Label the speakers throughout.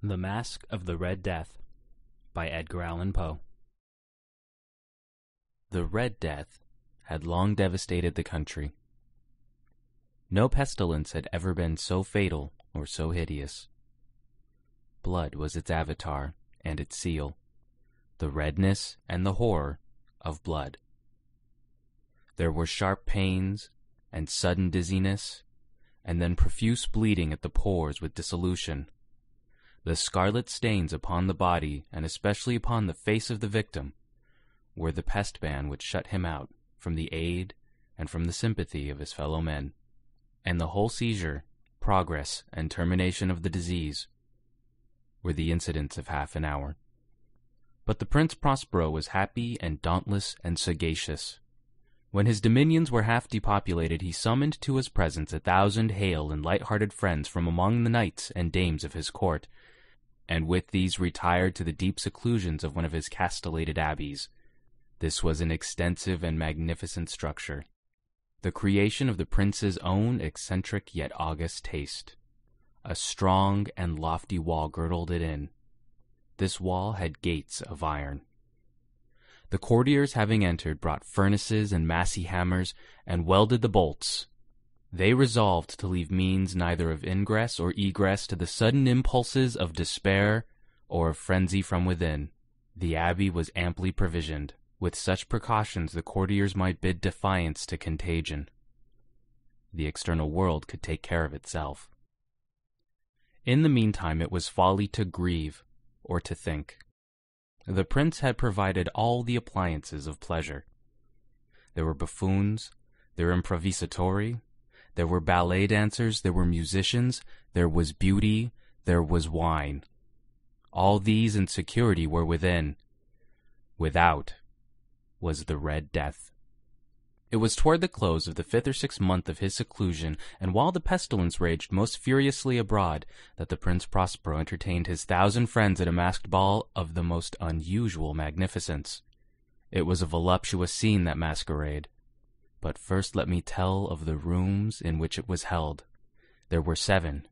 Speaker 1: The Masque of the Red Death by Edgar Allan Poe. The Red Death had long devastated the country. No pestilence had ever been so fatal or so hideous. Blood was its avatar and its seal, the redness and the horror of blood. There were sharp pains and sudden dizziness, and then profuse bleeding at the pores with dissolution. The scarlet stains upon the body, and especially upon the face of the victim, were the pest ban which shut him out from the aid and from the sympathy of his fellow men. And the whole seizure, progress, and termination of the disease were the incidents of half an hour. But the Prince Prospero was happy and dauntless and sagacious. When his dominions were half depopulated, he summoned to his presence 1,000 hale and light-hearted friends from among the knights and dames of his court, and with these retired to the deep seclusions of one of his castellated abbeys. This was an extensive and magnificent structure, the creation of the prince's own eccentric yet august taste. A strong and lofty wall girdled it in. This wall had gates of iron. The courtiers, having entered, brought furnaces and massy hammers, and welded the bolts. They resolved to leave means neither of ingress or egress to the sudden impulses of despair or of frenzy from within. The abbey was amply provisioned. With such precautions the courtiers might bid defiance to contagion. The external world could take care of itself. In the meantime it was folly to grieve or to think. The prince had provided all the appliances of pleasure. There were buffoons, there were improvisatori, there were ballet dancers, there were musicians, there was beauty, there was wine. All these in security were within. Without was the Red Death. It was toward the close of the 5th or 6th month of his seclusion, and while the pestilence raged most furiously abroad, that the Prince Prospero entertained his 1,000 friends at a masked ball of the most unusual magnificence. It was a voluptuous scene, that masquerade. But first let me tell of the rooms in which it was held. There were 7,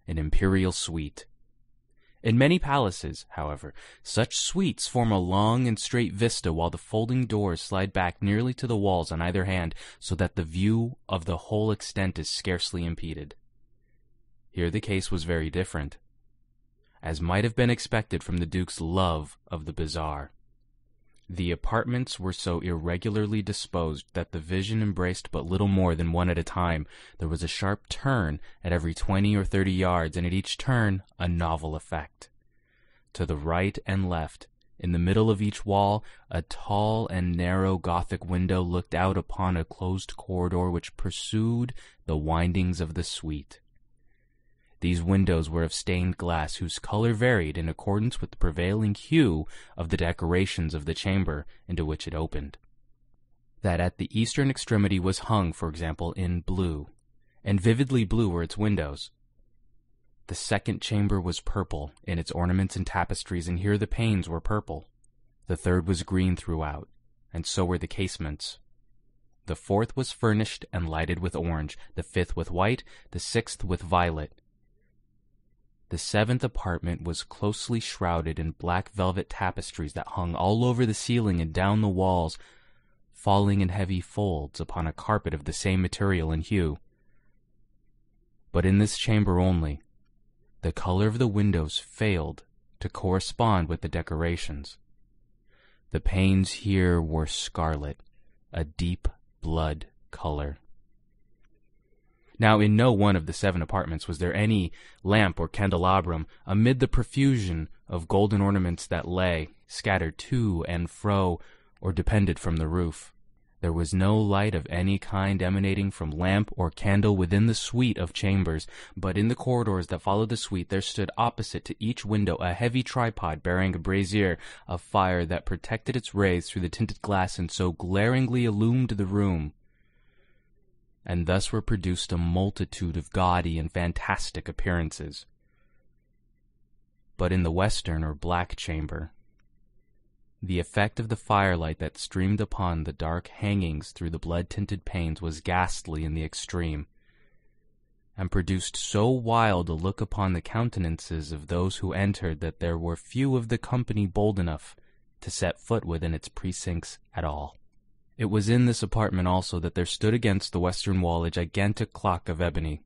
Speaker 1: an imperial suite. In many palaces, however, such suites form a long and straight vista, while the folding doors slide back nearly to the walls on either hand, so that the view of the whole extent is scarcely impeded. Here the case was very different, as might have been expected from the Duke's love of the bizarre. The apartments were so irregularly disposed that the vision embraced but little more than one at a time. There was a sharp turn at every 20 or 30 yards, and at each turn a novel effect. To the right and left, in the middle of each wall, a tall and narrow Gothic window looked out upon a closed corridor which pursued the windings of the suite. These windows were of stained glass, whose color varied in accordance with the prevailing hue of the decorations of the chamber into which it opened. That at the eastern extremity was hung, for example, in blue, and vividly blue were its windows. The second chamber was purple in its ornaments and tapestries, and here the panes were purple. The third was green throughout, and so were the casements. The fourth was furnished and lighted with orange, the 5th with white, the 6th with violet. The 7th apartment was closely shrouded in black velvet tapestries that hung all over the ceiling and down the walls, falling in heavy folds upon a carpet of the same material and hue. But in this chamber only, the color of the windows failed to correspond with the decorations. The panes here were scarlet, a deep blood color. Now in no one of the 7 apartments was there any lamp or candelabrum amid the profusion of golden ornaments that lay, scattered to and fro, or depended from the roof. There was no light of any kind emanating from lamp or candle within the suite of chambers, but in the corridors that followed the suite there stood opposite to each window a heavy tripod bearing a brazier of fire that protected its rays through the tinted glass and so glaringly illumined the room. And thus were produced a multitude of gaudy and fantastic appearances. But in the western or black chamber, the effect of the firelight that streamed upon the dark hangings through the blood-tinted panes was ghastly in the extreme, and produced so wild a look upon the countenances of those who entered that there were few of the company bold enough to set foot within its precincts at all. It was in this apartment also that there stood against the western wall a gigantic clock of ebony.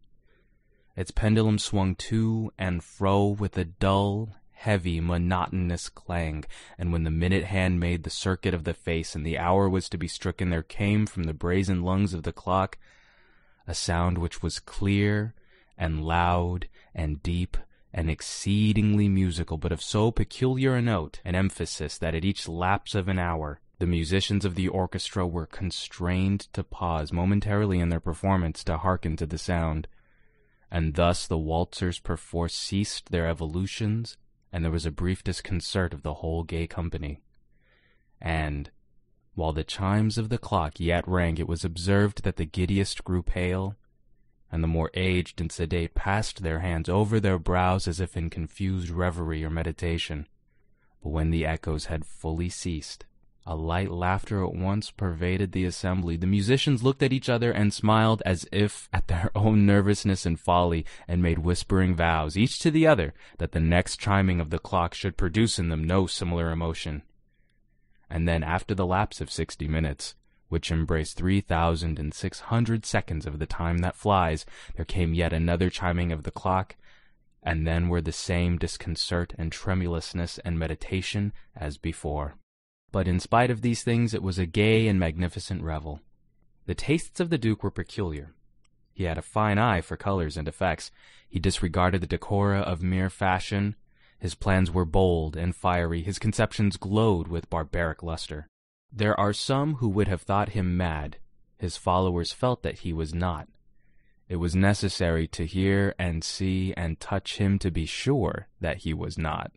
Speaker 1: Its pendulum swung to and fro with a dull, heavy, monotonous clang, and when the minute hand made the circuit of the face and the hour was to be stricken, there came from the brazen lungs of the clock a sound which was clear and loud and deep and exceedingly musical, but of so peculiar a note and emphasis that at each lapse of an hour the musicians of the orchestra were constrained to pause momentarily in their performance to hearken to the sound, and thus the waltzers perforce ceased their evolutions, and there was a brief disconcert of the whole gay company. And, while the chimes of the clock yet rang, it was observed that the giddiest grew pale, and the more aged and sedate passed their hands over their brows as if in confused reverie or meditation. But when the echoes had fully ceased, a light laughter at once pervaded the assembly. The musicians looked at each other and smiled as if at their own nervousness and folly, and made whispering vows, each to the other, that the next chiming of the clock should produce in them no similar emotion. And then, after the lapse of 60 minutes, which embraced 3,600 seconds of the time that flies, there came yet another chiming of the clock, and then were the same disconcert and tremulousness and meditation as before. But in spite of these things, it was a gay and magnificent revel. The tastes of the Duke were peculiar. He had a fine eye for colors and effects. He disregarded the decora of mere fashion. His plans were bold and fiery. His conceptions glowed with barbaric luster. There are some who would have thought him mad. His followers felt that he was not. It was necessary to hear and see and touch him to be sure that he was not.